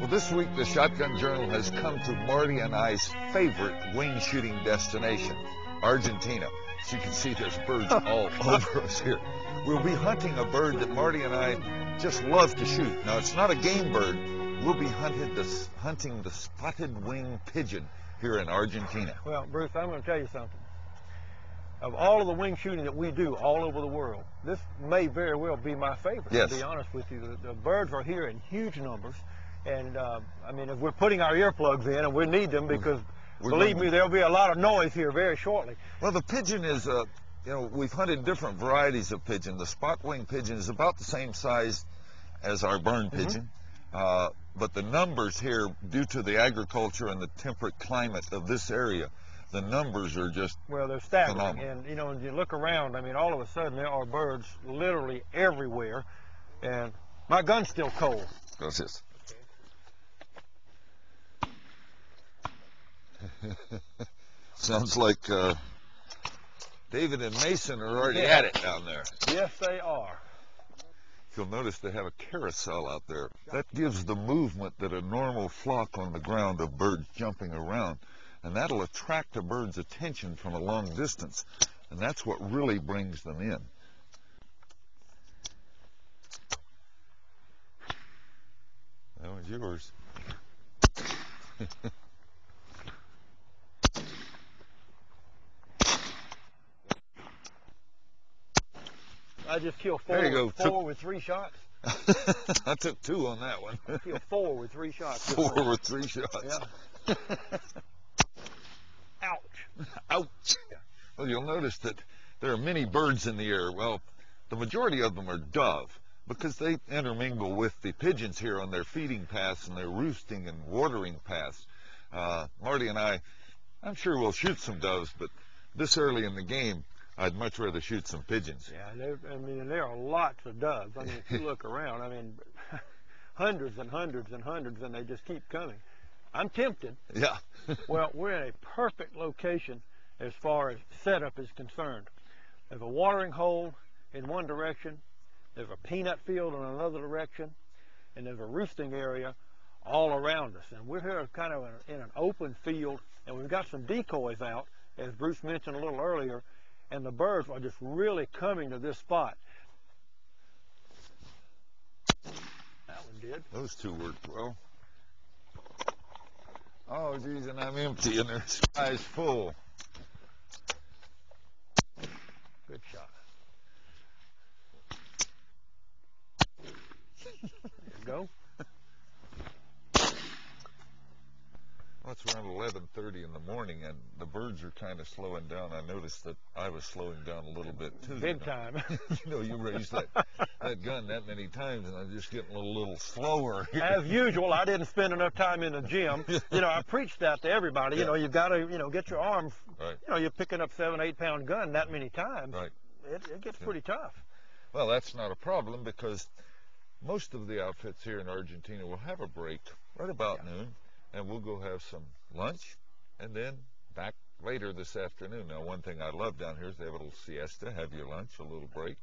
This week, the Shotgun Journal has come to Marty and I's favorite wing shooting destination, Argentina. As you can see, there's birds all over us here. We'll be hunting a bird that Marty and I just love to shoot. Now, it's not a game bird. We'll be hunting the spotted wing pigeon here in Argentina. Well, Bruce, I'm going to tell you something. Of all of the wing shooting that we do all over the world, this may very well be my favorite, yes, to be honest with you. The birds are here in huge numbers. And, I mean, if we're putting our earplugs in, and we need them because, believe me, there'll be a lot of noise here very shortly. Well, the pigeon is, you know, we've hunted different varieties of pigeon. The spot wing pigeon is about the same size as our barn pigeon. But the numbers here, due to the agriculture and the temperate climate of this area, the numbers are just well, they're staggering. Phenomenal. And, you know, when you look around, I mean, all of a sudden there are birds literally everywhere. And my gun's still cold. What's this? Sounds like David and Mason are already at it down there. Yes, they are. You'll notice they have a carousel out there. That gives the movement that a normal flock on the ground of birds jumping around. And that'll attract a bird's attention from a long distance. And that's what really brings them in. That one's yours. I just killed four with 3 shots. I took 2 on that one. I killed 4 with 3 shots. 4 with 3 shots. Yeah. Ouch. Ouch. Yeah. Well, you'll notice that there are many birds in the air. Well, the majority of them are dove because they intermingle with the pigeons here on their feeding paths and their roosting and watering paths. Marty and I'm sure we'll shoot some doves, but this early in the game, I'd much rather shoot some pigeons. Yeah, I mean, there are lots of doves. I mean, if you look around, I mean, hundreds and hundreds and hundreds, and they just keep coming. I'm tempted. Yeah. Well, we're in a perfect location as far as setup is concerned. There's a watering hole in one direction, there's a peanut field in another direction, and there's a roosting area all around us. And we're here kind of in an open field, and we've got some decoys out, as Bruce mentioned a little earlier, and the birds are just really coming to this spot. That one did. Those 2 worked well. Oh, geez, and I'm empty, and their sky's full. Good shot. There you go. Well, it's around 11:30 in the morning, and the birds are kind of slowing down. I noticed that I was slowing down a little bit, too. Big time. You know, you raised that gun that many times, and I'm just getting a little slower. As usual, I didn't spend enough time in the gym. You know, I preached that to everybody. You know, you've got to, you know, get your arm. Right. You know, you're picking up 7-8 pound gun that many times. Right. It gets pretty tough. Well, that's not a problem because most of the outfits here in Argentina will have a break right about noon, and we'll go have some lunch and then back later this afternoon. Now, one thing I love down here is they have a little siesta, have your lunch, a little break,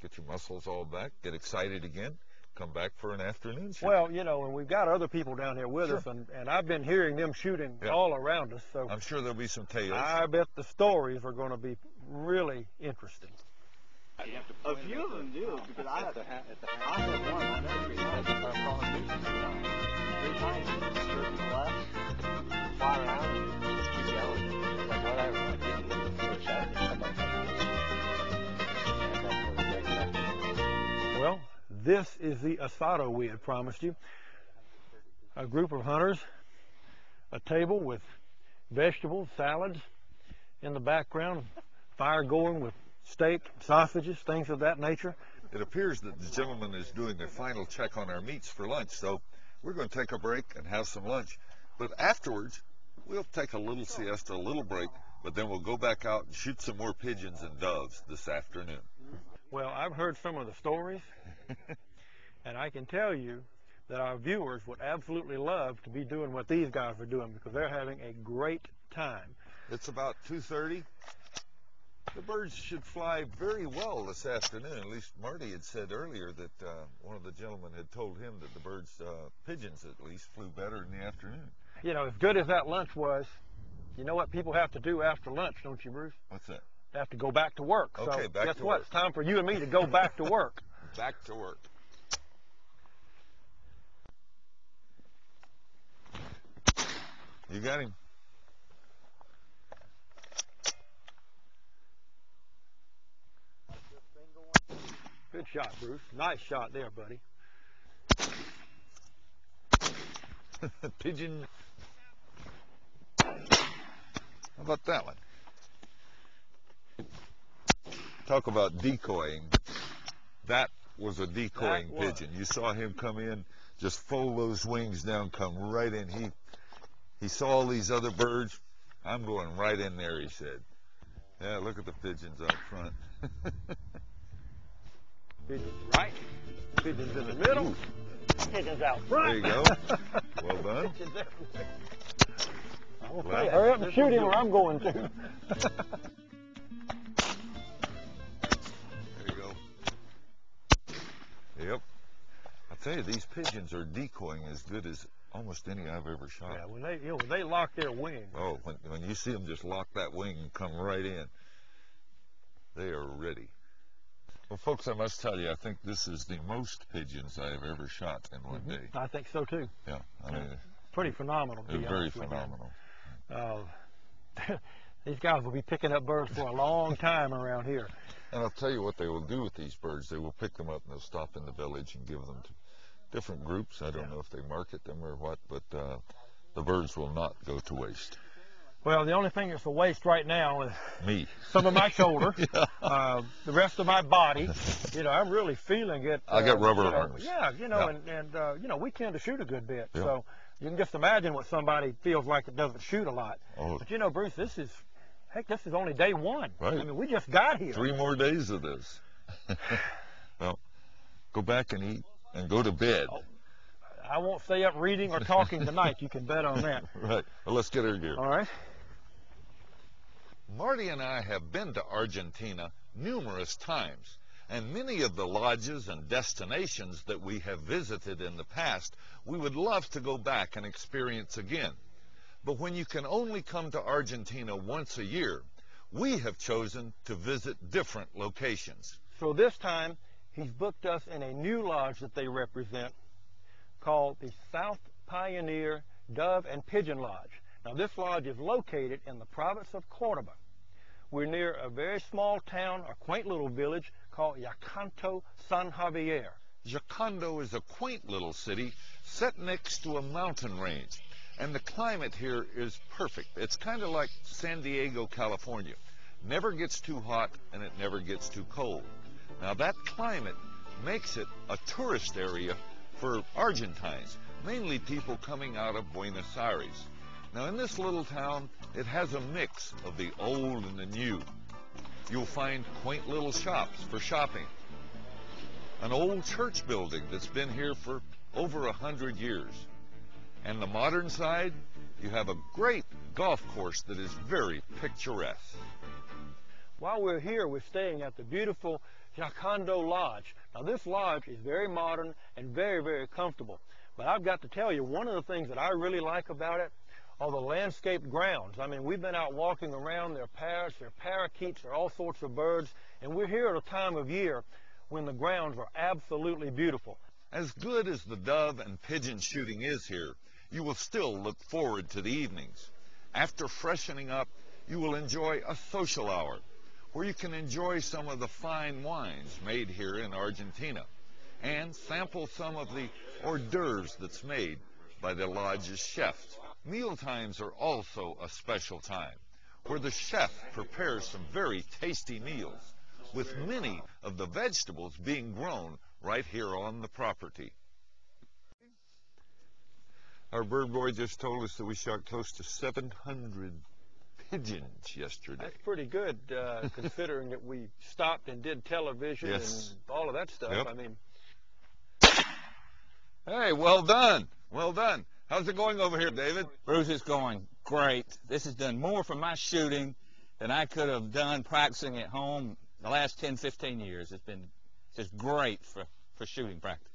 get your muscles all back, get excited again, come back for an afternoon shoot. Well, you know, and we've got other people down here with us, and I've been hearing them shooting all around us. So I'm sure there'll be some tales. I bet the stories are going to be really interesting. A few of them do, because I have one. I know 3 times. I started calling nuisance 3 times. Straight to the left, fly around, keep yelling. It's like, whatever. I didn't switch out and come back. And that's where the break happened. Well, this is the asado we had promised you. A group of hunters, a table with vegetables, salads in the background, fire going with steak, sausages, things of that nature. It appears that the gentleman is doing a final check on our meats for lunch, so we're going to take a break and have some lunch. But afterwards, We'll take a little siesta, a little break, but then we'll go back out and shoot some more pigeons and doves this afternoon. Well, I've heard some of the stories, and I can tell you that our viewers would absolutely love to be doing what these guys are doing because they're having a great time. It's about 2:30. The birds should fly very well this afternoon. At least Marty had said earlier that one of the gentlemen had told him that the birds, pigeons at least, flew better in the afternoon. You know, as good as that lunch was, you know what people have to do after lunch, don't you, Bruce? What's that? They have to go back to work. Okay, so back guess to what? work. It's time for you and me to go back to work. Back to work. You got him. Good shot, Bruce. Nice shot there, buddy. Pigeon. How about that one? Talk about decoying. That was a decoying pigeon. You saw him come in, just fold those wings down, come right in. He saw all these other birds. I'm going right in there, he said. Yeah, look at the pigeons out front. Pigeons right, pigeons in the middle, Ooh. pigeons out front. There you go. Well done. Pigeons everywhere. Okay, Well, hurry up and shoot him or I'm going to. There you go. Yep. I tell you, these pigeons are decoying as good as almost any I've ever shot. Yeah, when they lock their wings. Oh, when you see them just lock that wing and come right in, they are ready. Well, folks, I must tell you, I think this is the most pigeons I have ever shot in one day. I think so too. Yeah, I mean, Pretty phenomenal. it's very phenomenal. These guys will be picking up birds for a long time around here. And I'll tell you what they will do with these birds. They will pick them up and they'll stop in the village and give them to different groups. I don't know if they market them or what, but the birds will not go to waste. Well, the only thing that's a waste right now is Me. some of my shoulder, the rest of my body. You know, I'm really feeling it. I got rubber arms. Yeah, you know, and you know, we tend to shoot a good bit. Yeah. So you can just imagine what somebody feels like that doesn't shoot a lot. Oh. But you know, Bruce, this is only day one. Right. I mean, we just got here. 3 more days of this. Well, go back and eat and go to bed. Oh, I won't stay up reading or talking tonight. You can bet on that. Right. Well, let's get our gear. All right. Marty and I have been to Argentina numerous times, and many of the lodges and destinations that we have visited in the past, we would love to go back and experience again. But when you can only come to Argentina once a year, we have chosen to visit different locations. So this time, he's booked us in a new lodge that they represent called the South Pioneer Dove and Pigeon Lodge. Now, this lodge is located in the province of Cordoba. We're near a very small town, a quaint little village called Yacanto San Javier. Yacanto is a quaint little city set next to a mountain range, and the climate here is perfect. It's kind of like San Diego, California. Never gets too hot and it never gets too cold. Now, that climate makes it a tourist area for Argentines, mainly people coming out of Buenos Aires. Now, in this little town, it has a mix of the old and the new. You'll find quaint little shops for shopping, an old church building that's been here for over 100 years. And the modern side, you have a great golf course that is very picturesque. While we're here, we're staying at the beautiful Yacanto Lodge. Now, this lodge is very modern and very, very comfortable. But I've got to tell you, one of the things that I really like about it are the landscaped grounds. I mean, we've been out walking around. There are parrots, there are parakeets, there are all sorts of birds. And we're here at a time of year when the grounds are absolutely beautiful. As good as the dove and pigeon shooting is here, you will still look forward to the evenings. After freshening up, you will enjoy a social hour where you can enjoy some of the fine wines made here in Argentina and sample some of the hors d'oeuvres that's made by the lodge's chefs. Meal times are also a special time where the chef prepares some very tasty meals with many of the vegetables being grown right here on the property. Our bird boy just told us that we shot close to 700 pigeons yesterday. That's pretty good, considering that we stopped and did television Yes. and all of that stuff. Yep. I mean, Hey, well done. Well done. How's it going over here, David? Bruce, is going great. This has done more for my shooting than I could have done practicing at home the last 10, 15 years. It's been just great for shooting practice.